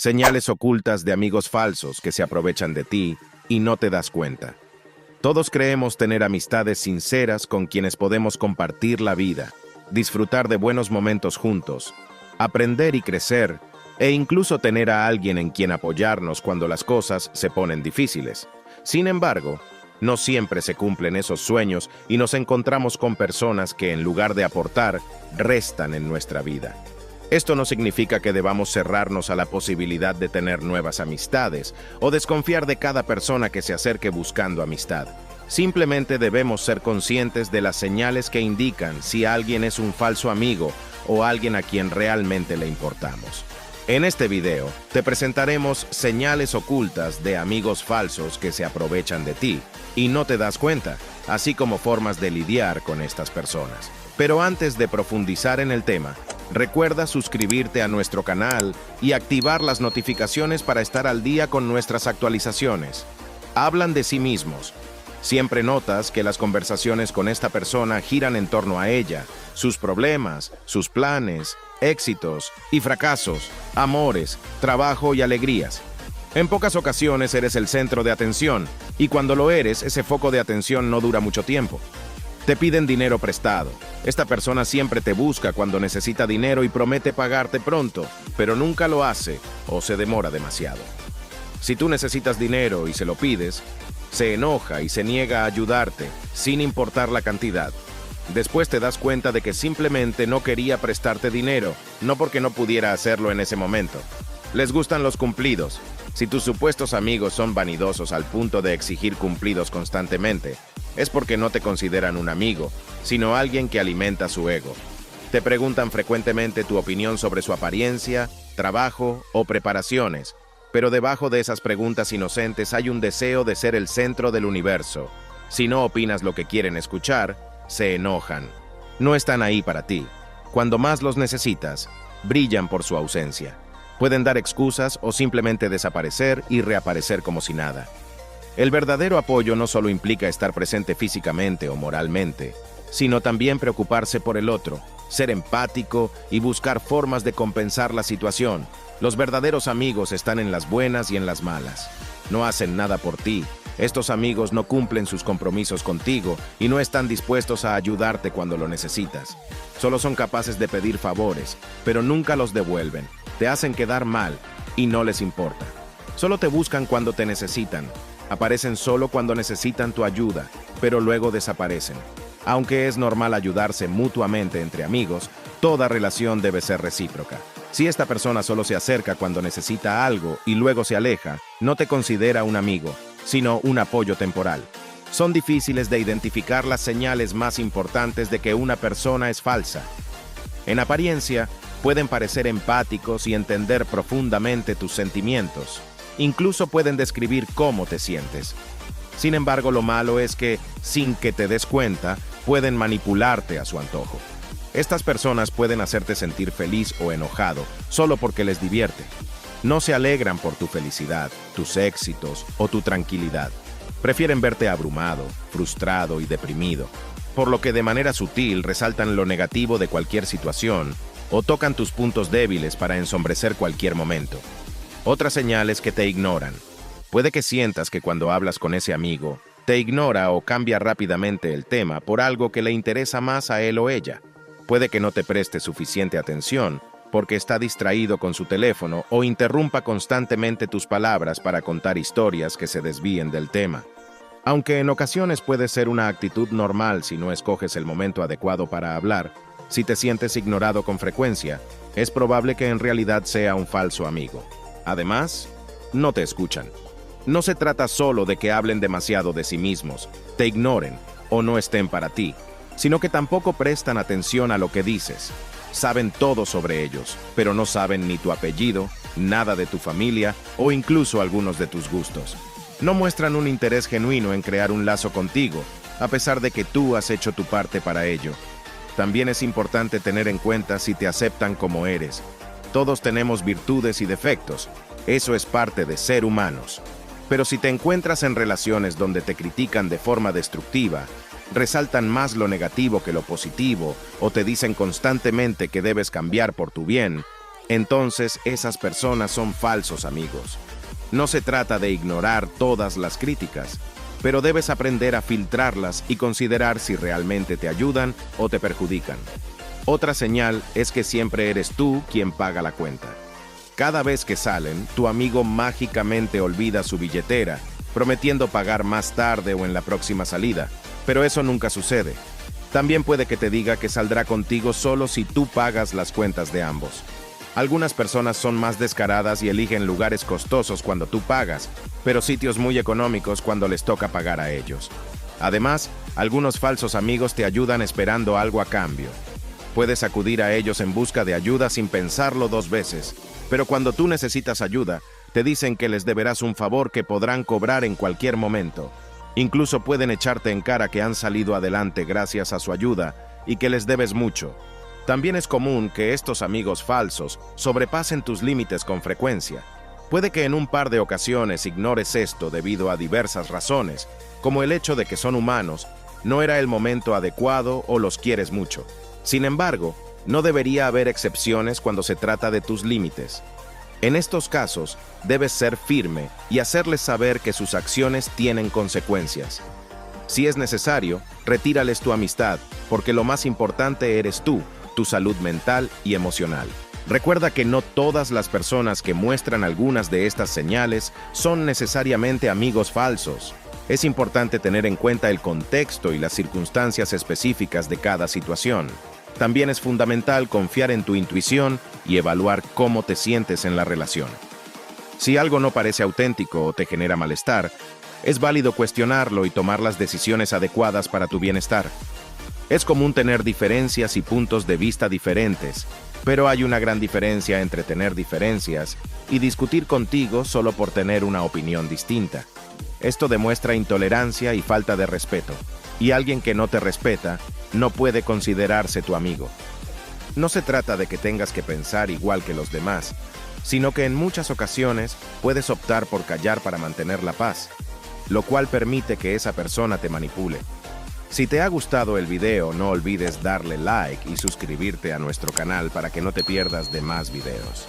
Señales ocultas de amigos falsos que se aprovechan de ti y no te das cuenta. Todos creemos tener amistades sinceras con quienes podemos compartir la vida, disfrutar de buenos momentos juntos, aprender y crecer, e incluso tener a alguien en quien apoyarnos cuando las cosas se ponen difíciles. Sin embargo, no siempre se cumplen esos sueños y nos encontramos con personas que, en lugar de aportar, restan en nuestra vida. Esto no significa que debamos cerrarnos a la posibilidad de tener nuevas amistades o desconfiar de cada persona que se acerque buscando amistad. Simplemente debemos ser conscientes de las señales que indican si alguien es un falso amigo o alguien a quien realmente le importamos. En este video, te presentaremos señales ocultas de amigos falsos que se aprovechan de ti y no te das cuenta, así como formas de lidiar con estas personas. Pero antes de profundizar en el tema, recuerda suscribirte a nuestro canal y activar las notificaciones para estar al día con nuestras actualizaciones. Hablan de sí mismos. Siempre notas que las conversaciones con esta persona giran en torno a ella, sus problemas, sus planes, éxitos y fracasos, amores, trabajo y alegrías. En pocas ocasiones eres el centro de atención, y cuando lo eres, ese foco de atención no dura mucho tiempo. Te piden dinero prestado. Esta persona siempre te busca cuando necesita dinero y promete pagarte pronto, pero nunca lo hace o se demora demasiado. Si tú necesitas dinero y se lo pides, se enoja y se niega a ayudarte, sin importar la cantidad. Después te das cuenta de que simplemente no quería prestarte dinero, no porque no pudiera hacerlo en ese momento. Les gustan los cumplidos. Si tus supuestos amigos son vanidosos al punto de exigir cumplidos constantemente, es porque no te consideran un amigo, sino alguien que alimenta su ego. Te preguntan frecuentemente tu opinión sobre su apariencia, trabajo o preparaciones, pero debajo de esas preguntas inocentes hay un deseo de ser el centro del universo. Si no opinas lo que quieren escuchar, se enojan. No están ahí para ti. Cuando más los necesitas, brillan por su ausencia. Pueden dar excusas o simplemente desaparecer y reaparecer como si nada. El verdadero apoyo no solo implica estar presente físicamente o moralmente, sino también preocuparse por el otro, ser empático y buscar formas de compensar la situación. Los verdaderos amigos están en las buenas y en las malas. No hacen nada por ti. Estos amigos no cumplen sus compromisos contigo y no están dispuestos a ayudarte cuando lo necesitas. Solo son capaces de pedir favores, pero nunca los devuelven. Te hacen quedar mal y no les importa. Solo te buscan cuando te necesitan. Aparecen solo cuando necesitan tu ayuda, pero luego desaparecen. Aunque es normal ayudarse mutuamente entre amigos, toda relación debe ser recíproca. Si esta persona solo se acerca cuando necesita algo y luego se aleja, no te considera un amigo, sino un apoyo temporal. Son difíciles de identificar las señales más importantes de que una persona es falsa. En apariencia, pueden parecer empáticos y entender profundamente tus sentimientos. Incluso pueden describir cómo te sientes. Sin embargo, lo malo es que, sin que te des cuenta, pueden manipularte a su antojo. Estas personas pueden hacerte sentir feliz o enojado solo porque les divierte. No se alegran por tu felicidad, tus éxitos o tu tranquilidad. Prefieren verte abrumado, frustrado y deprimido, por lo que de manera sutil resaltan lo negativo de cualquier situación o tocan tus puntos débiles para ensombrecer cualquier momento. Otra señal es que te ignoran. Puede que sientas que cuando hablas con ese amigo, te ignora o cambia rápidamente el tema por algo que le interesa más a él o ella. Puede que no te preste suficiente atención porque está distraído con su teléfono o interrumpa constantemente tus palabras para contar historias que se desvíen del tema. Aunque en ocasiones puede ser una actitud normal si no escoges el momento adecuado para hablar, si te sientes ignorado con frecuencia, es probable que en realidad sea un falso amigo. Además, no te escuchan. No se trata solo de que hablen demasiado de sí mismos, te ignoren o no estén para ti, sino que tampoco prestan atención a lo que dices. Saben todo sobre ellos, pero no saben ni tu apellido, nada de tu familia o incluso algunos de tus gustos. No muestran un interés genuino en crear un lazo contigo, a pesar de que tú has hecho tu parte para ello. También es importante tener en cuenta si te aceptan como eres. Todos tenemos virtudes y defectos. Eso es parte de ser humanos. Pero si te encuentras en relaciones donde te critican de forma destructiva, resaltan más lo negativo que lo positivo o te dicen constantemente que debes cambiar por tu bien, entonces esas personas son falsos amigos. No se trata de ignorar todas las críticas, pero debes aprender a filtrarlas y considerar si realmente te ayudan o te perjudican. Otra señal es que siempre eres tú quien paga la cuenta. Cada vez que salen, tu amigo mágicamente olvida su billetera, prometiendo pagar más tarde o en la próxima salida, pero eso nunca sucede. También puede que te diga que saldrá contigo solo si tú pagas las cuentas de ambos. Algunas personas son más descaradas y eligen lugares costosos cuando tú pagas, pero sitios muy económicos cuando les toca pagar a ellos. Además, algunos falsos amigos te ayudan esperando algo a cambio. Puedes acudir a ellos en busca de ayuda sin pensarlo dos veces, pero cuando tú necesitas ayuda, te dicen que les deberás un favor que podrán cobrar en cualquier momento. Incluso pueden echarte en cara que han salido adelante gracias a su ayuda y que les debes mucho. También es común que estos amigos falsos sobrepasen tus límites con frecuencia. Puede que en un par de ocasiones ignores esto debido a diversas razones, como el hecho de que son humanos, no era el momento adecuado o los quieres mucho. Sin embargo, no debería haber excepciones cuando se trata de tus límites. En estos casos, debes ser firme y hacerles saber que sus acciones tienen consecuencias. Si es necesario, retírales tu amistad, porque lo más importante eres tú, tu salud mental y emocional. Recuerda que no todas las personas que muestran algunas de estas señales son necesariamente amigos falsos. Es importante tener en cuenta el contexto y las circunstancias específicas de cada situación. También es fundamental confiar en tu intuición y evaluar cómo te sientes en la relación. Si algo no parece auténtico o te genera malestar, es válido cuestionarlo y tomar las decisiones adecuadas para tu bienestar. Es común tener diferencias y puntos de vista diferentes, pero hay una gran diferencia entre tener diferencias y discutir contigo solo por tener una opinión distinta. Esto demuestra intolerancia y falta de respeto, y alguien que no te respeta no puede considerarse tu amigo. No se trata de que tengas que pensar igual que los demás, sino que en muchas ocasiones puedes optar por callar para mantener la paz, lo cual permite que esa persona te manipule. Si te ha gustado el video, no olvides darle like y suscribirte a nuestro canal para que no te pierdas de más videos.